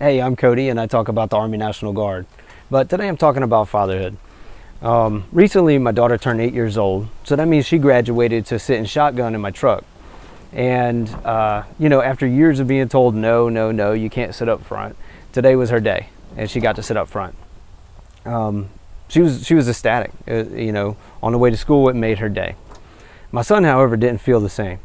Hey, I'm Cody and I talk about the Army National Guard. But today I'm talking about fatherhood. Recently my daughter turned 8 years old, so that means she graduated to sit in shotgun in my truck. And after years of being told no, you can't sit up front, today was her day and she got to sit up front. She was ecstatic. On the way to school, it made her day. My son, however, didn't feel the same.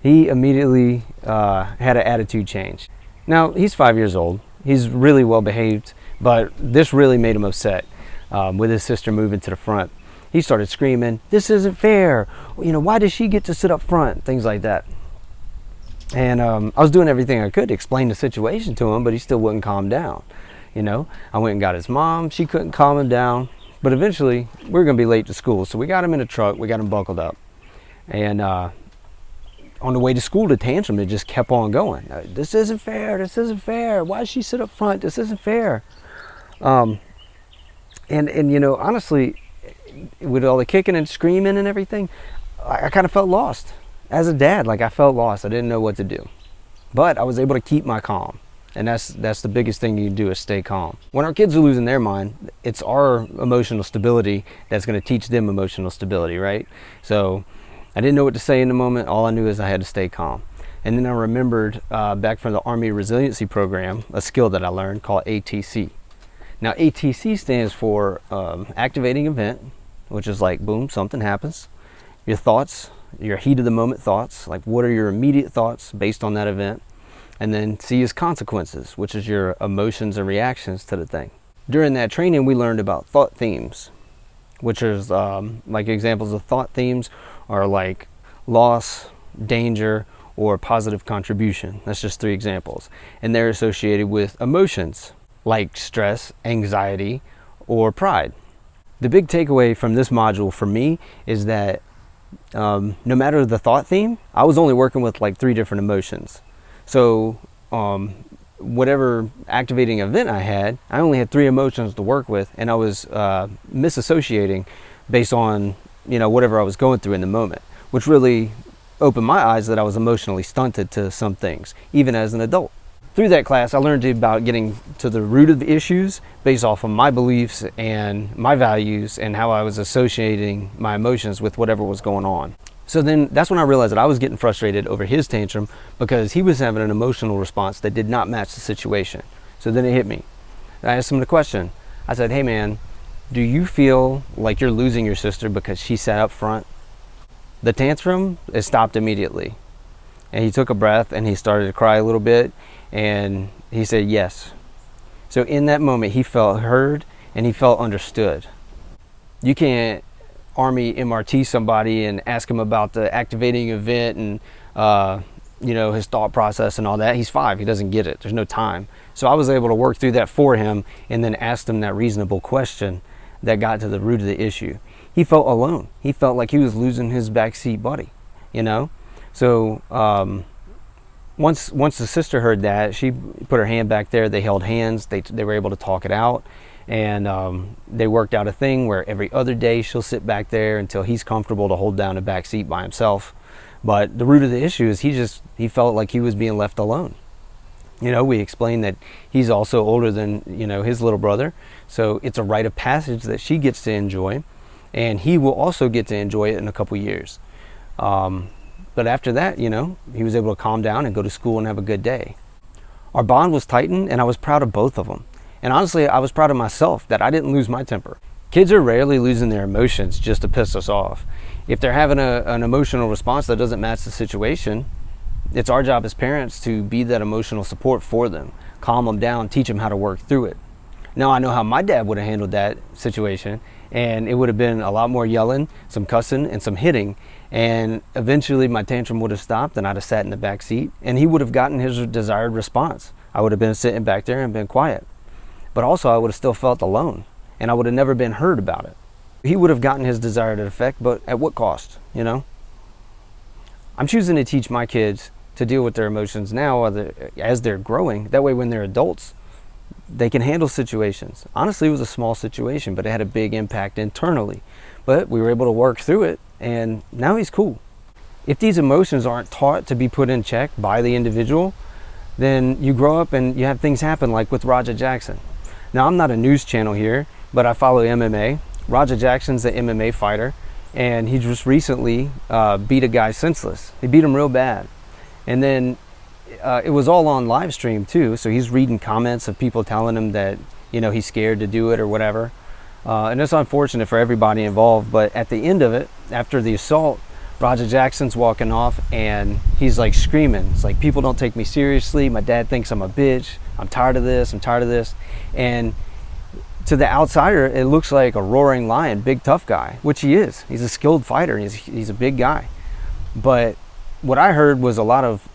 He immediately had an attitude change. Now, he's 5 years old. He's really well behaved, but this really made him upset with his sister moving to the front. He started screaming, "This isn't fair. Why does she get to sit up front?" Things like that. And I was doing everything I could to explain the situation to him, but he still wouldn't calm down. I went and got his mom. She couldn't calm him down. But eventually, we were going to be late to school, so we got him in a truck. We got him buckled up. And on the way to school, the tantrum, it just kept on going. This isn't fair. This isn't fair. Why does she sit up front? This isn't fair. Honestly, with all the kicking and screaming and everything, I kind of felt lost. As a dad, I felt lost. I didn't know what to do. But I was able to keep my calm. And that's the biggest thing you can do, is stay calm. When our kids are losing their mind, it's our emotional stability that's going to teach them emotional stability, right? So I didn't know what to say in the moment. All I knew is I had to stay calm. And then I remembered back from the Army Resiliency Program, a skill that I learned called ATC. Now, ATC stands for activating event, which is like, boom, something happens. Your thoughts, your heat of the moment thoughts, like what are your immediate thoughts based on that event? And then C is consequences, which is your emotions and reactions to the thing. During that training, we learned about thought themes, which is like examples of thought themes are like loss, danger, or positive contribution. That's just 3 examples. And they're associated with emotions like stress, anxiety, or pride. The big takeaway from this module for me is that no matter the thought theme, I was only working with like 3 different emotions. So whatever activating event I had, I only had 3 emotions to work with, and I was misassociating based on whatever I was going through in the moment, which really opened my eyes that I was emotionally stunted to some things, even as an adult. Through that class, I learned about getting to the root of the issues based off of my beliefs and my values and how I was associating my emotions with whatever was going on. So then that's when I realized that I was getting frustrated over his tantrum because he was having an emotional response that did not match the situation. So then it hit me. I asked him the question. I said, "Hey man, do you feel like you're losing your sister because she sat up front?" The tantrum, it stopped immediately. And he took a breath and he started to cry a little bit, and he said yes. So in that moment, he felt heard and he felt understood. You can't Army MRT somebody and ask him about the activating event and his thought process and all that. He's 5, he doesn't get it, there's no time. So I was able to work through that for him and then asked him that reasonable question that got to the root of the issue. He felt alone. He felt like he was losing his backseat buddy, So once the sister heard that, she put her hand back there, they held hands, they were able to talk it out. And they worked out a thing where every other day she'll sit back there until he's comfortable to hold down the back seat by himself. But the root of the issue is he felt like he was being left alone. We explained that he's also older than his little brother, so it's a rite of passage that she gets to enjoy, and he will also get to enjoy it in a couple years. But after that, he was able to calm down and go to school and have a good day. Our bond was tightened, and I was proud of both of them. And honestly, I was proud of myself that I didn't lose my temper. Kids are rarely losing their emotions just to piss us off. If they're having an emotional response that doesn't match the situation, it's our job as parents to be that emotional support for them, calm them down, teach them how to work through it. Now, I know how my dad would have handled that situation, and it would have been a lot more yelling, some cussing, and some hitting. And eventually my tantrum would have stopped and I'd have sat in the back seat and he would have gotten his desired response. I would have been sitting back there and been quiet. But also I would have still felt alone and I would have never been heard about it. He would have gotten his desired effect, but at what cost, I'm choosing to teach my kids to deal with their emotions now as they're growing. That way when they're adults, they can handle situations. Honestly, it was a small situation, but it had a big impact internally. But we were able to work through it, and now he's cool. If these emotions aren't taught to be put in check by the individual, then you grow up and you have things happen like with Roger Jackson. Now, I'm not a news channel here, but I follow MMA. Roger Jackson's an MMA fighter, and he just recently beat a guy senseless. He beat him real bad. And then it was all on live stream too, so he's reading comments of people telling him that, you know, he's scared to do it or whatever. And it's unfortunate for everybody involved, but at the end of it, after the assault, Roger Jackson's walking off and he's like screaming. It's like, people don't take me seriously. My dad thinks I'm a bitch. I'm tired of this. I'm tired of this. And to the outsider, it looks like a roaring lion, big tough guy, which he is. He's a skilled fighter. He's a big guy. But what I heard was a lot of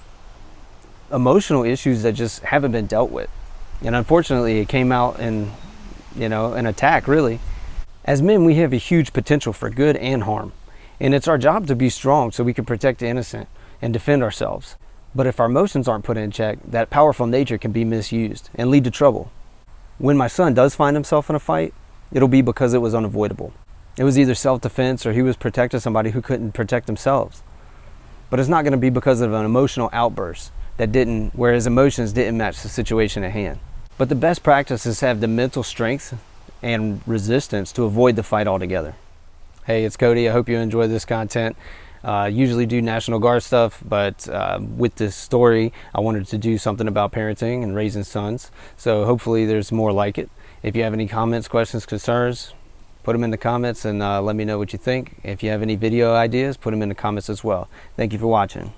emotional issues that just haven't been dealt with. And unfortunately, it came out in, you know, an attack, really. As men, we have a huge potential for good and harm. And it's our job to be strong so we can protect the innocent and defend ourselves. But if our emotions aren't put in check, that powerful nature can be misused and lead to trouble. When my son does find himself in a fight, it'll be because it was unavoidable. It was either self-defense or he was protecting somebody who couldn't protect themselves. But it's not going to be because of an emotional outburst where his emotions didn't match the situation at hand. But the best practice is to have the mental strength and resistance to avoid the fight altogether. Hey, it's Cody. I hope you enjoy this content. Usually do National Guard stuff, but with this story, I wanted to do something about parenting and raising sons. So hopefully there's more like it. If you have any comments, questions, concerns, put them in the comments and let me know what you think. If you have any video ideas, put them in the comments as well. Thank you for watching.